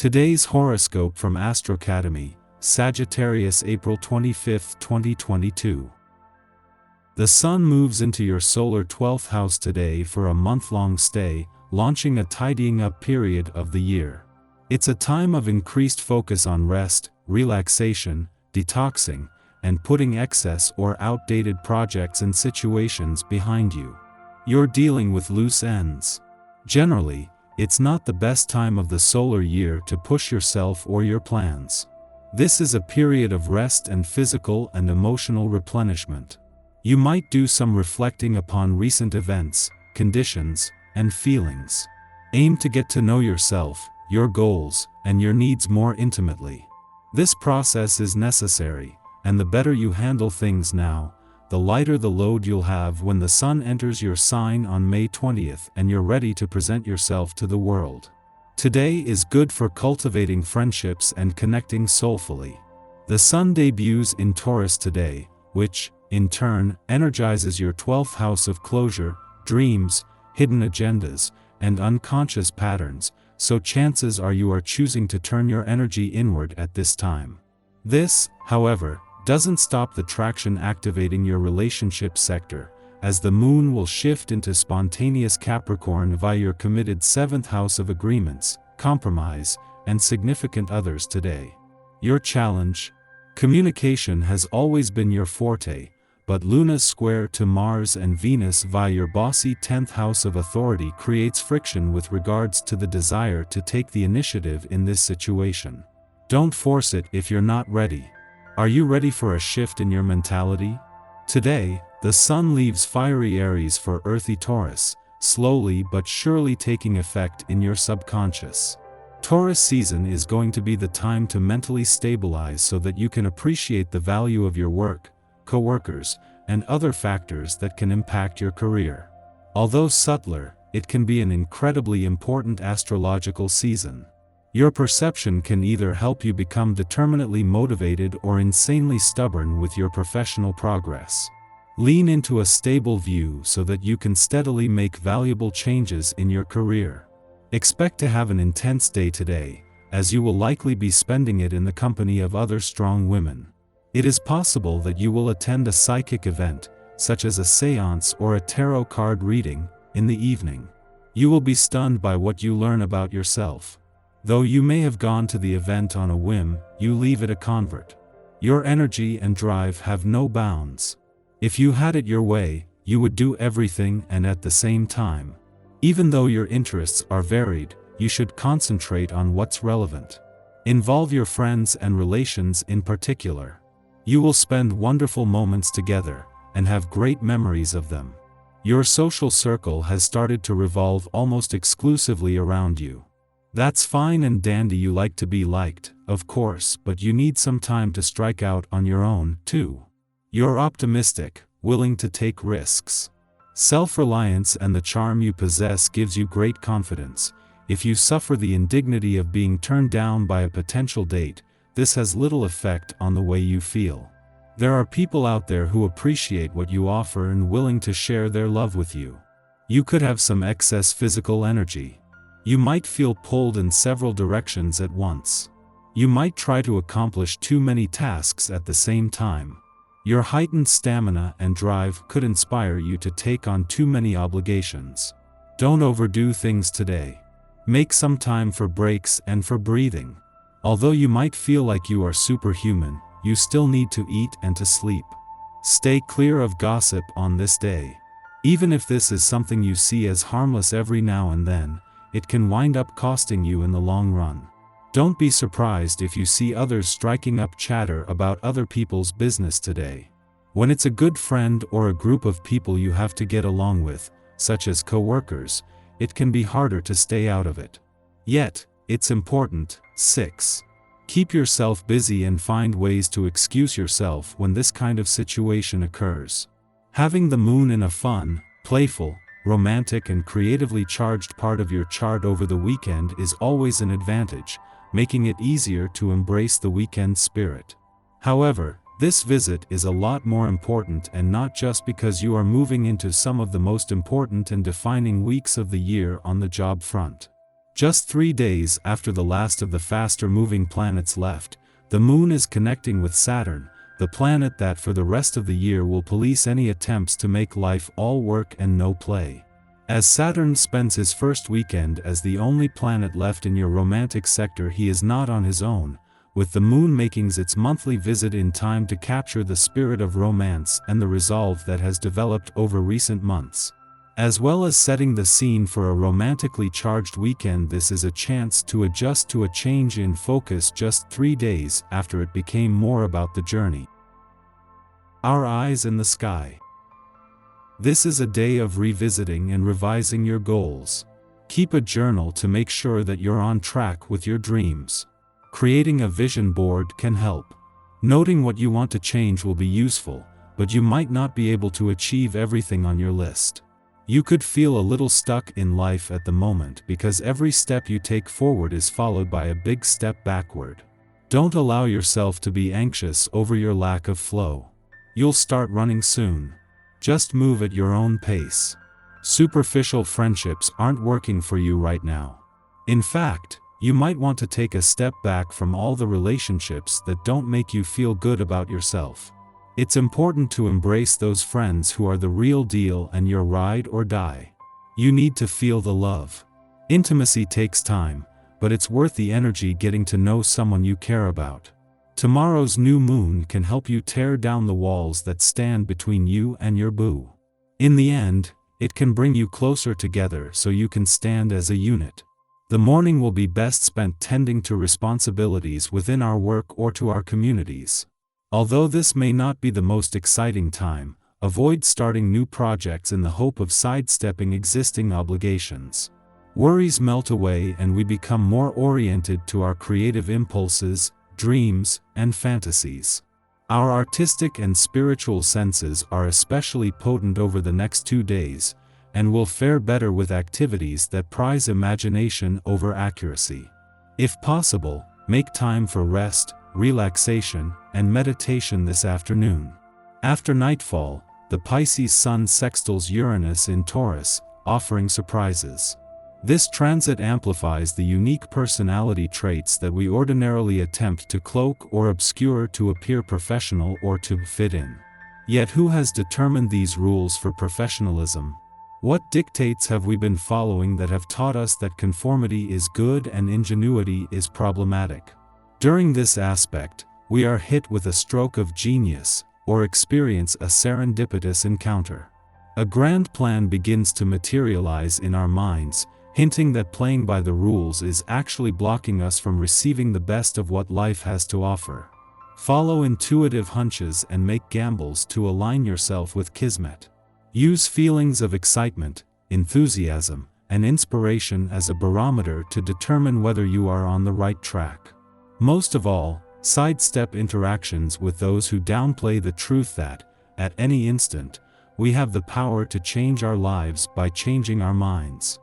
Today's horoscope from Astrocademy, Sagittarius April 25, 2022. The Sun moves into your solar 12th house today for a month-long stay, launching a tidying up period of the year. It's a time of increased focus on rest, relaxation, detoxing, and putting excess or outdated projects and situations behind you. You're dealing with loose ends. Generally, it's not the best time of the solar year to push yourself or your plans. This is a period of rest and physical and emotional replenishment. You might do some reflecting upon recent events, conditions, and feelings. Aim to get to know yourself, your goals, and your needs more intimately. This process is necessary, and the better you handle things now, the lighter the load you'll have when the Sun enters your sign on May 20th and you're ready to present yourself to the world. Today is good for cultivating friendships and connecting soulfully. The Sun debuts in Taurus today, which, in turn, energizes your 12th house of closure, dreams, hidden agendas, and unconscious patterns, so chances are you are choosing to turn your energy inward at this time. This, however, doesn't stop the traction activating your relationship sector, as the Moon will shift into spontaneous Capricorn via your committed 7th house of agreements, compromise, and significant others today. Your challenge? Communication has always been your forte, but Luna's square to Mars and Venus via your bossy 10th house of authority creates friction with regards to the desire to take the initiative in this situation. Don't force it if you're not ready. Are you ready for a shift in your mentality? Today, the Sun leaves fiery Aries for earthy Taurus, slowly but surely taking effect in your subconscious. Taurus season is going to be the time to mentally stabilize so that you can appreciate the value of your work, co-workers, and other factors that can impact your career. Although subtler, it can be an incredibly important astrological season. Your perception can either help you become determinately motivated or insanely stubborn with your professional progress. Lean into a stable view so that you can steadily make valuable changes in your career. Expect to have an intense day today, as you will likely be spending it in the company of other strong women. It is possible that you will attend a psychic event, such as a séance or a tarot card reading, in the evening. You will be stunned by what you learn about yourself. Though you may have gone to the event on a whim, you leave it a convert. Your energy and drive have no bounds. If you had it your way, you would do everything and at the same time. Even though your interests are varied, you should concentrate on what's relevant. Involve your friends and relations in particular. You will spend wonderful moments together, and have great memories of them. Your social circle has started to revolve almost exclusively around you. That's fine and dandy, you like to be liked, of course, but you need some time to strike out on your own, too. You're optimistic, willing to take risks. Self-reliance and the charm you possess gives you great confidence. If you suffer the indignity of being turned down by a potential date, this has little effect on the way you feel. There are people out there who appreciate what you offer and willing to share their love with you. You could have some excess physical energy. You might feel pulled in several directions at once. You might try to accomplish too many tasks at the same time. Your heightened stamina and drive could inspire you to take on too many obligations. Don't overdo things today. Make some time for breaks and for breathing. Although you might feel like you are superhuman, you still need to eat and to sleep. Stay clear of gossip on this day. Even if this is something you see as harmless every now and then, it can wind up costing you in the long run. Don't be surprised if you see others striking up chatter about other people's business today. When it's a good friend or a group of people you have to get along with, such as co-workers, it can be harder to stay out of it. Yet, it's important. 6. Keep yourself busy and find ways to excuse yourself when this kind of situation occurs. Having the Moon in a fun, playful, romantic and creatively charged part of your chart over the weekend is always an advantage, making it easier to embrace the weekend spirit. However, this visit is a lot more important, and not just because you are moving into some of the most important and defining weeks of the year on the job front. Just 3 days after the last of the faster-moving planets left, the Moon is connecting with Saturn, the planet that for the rest of the year will police any attempts to make life all work and no play. As Saturn spends his first weekend as the only planet left in your romantic sector, he is not on his own, with the Moon making its monthly visit in time to capture the spirit of romance and the resolve that has developed over recent months. As well as setting the scene for a romantically charged weekend, this is a chance to adjust to a change in focus just 3 days after it became more about the journey. Our eyes in the sky. This is a day of revisiting and revising your goals. Keep a journal to make sure that you're on track with your dreams. Creating a vision board can help. Noting what you want to change will be useful, but you might not be able to achieve everything on your list. You could feel a little stuck in life at the moment because every step you take forward is followed by a big step backward. Don't allow yourself to be anxious over your lack of flow. You'll start running soon. Just move at your own pace. Superficial friendships aren't working for you right now. In fact, you might want to take a step back from all the relationships that don't make you feel good about yourself. It's important to embrace those friends who are the real deal and your ride or die. You need to feel the love. Intimacy takes time, but it's worth the energy getting to know someone you care about. Tomorrow's new moon can help you tear down the walls that stand between you and your boo. In the end, it can bring you closer together so you can stand as a unit. The morning will be best spent tending to responsibilities within our work or to our communities. Although this may not be the most exciting time, avoid starting new projects in the hope of sidestepping existing obligations. Worries melt away and we become more oriented to our creative impulses, dreams, and fantasies. Our artistic and spiritual senses are especially potent over the next 2 days, and will fare better with activities that prize imagination over accuracy. If possible, make time for rest, relaxation, and meditation this afternoon. After nightfall, the Pisces Sun sextiles Uranus in Taurus, offering surprises. This transit amplifies the unique personality traits that we ordinarily attempt to cloak or obscure to appear professional or to fit in. Yet who has determined these rules for professionalism? What dictates have we been following that have taught us that conformity is good and ingenuity is problematic? During this aspect, we are hit with a stroke of genius, or experience a serendipitous encounter. A grand plan begins to materialize in our minds, hinting that playing by the rules is actually blocking us from receiving the best of what life has to offer. Follow intuitive hunches and make gambles to align yourself with Kismet. Use feelings of excitement, enthusiasm, and inspiration as a barometer to determine whether you are on the right track. Most of all, sidestep interactions with those who downplay the truth that, at any instant, we have the power to change our lives by changing our minds.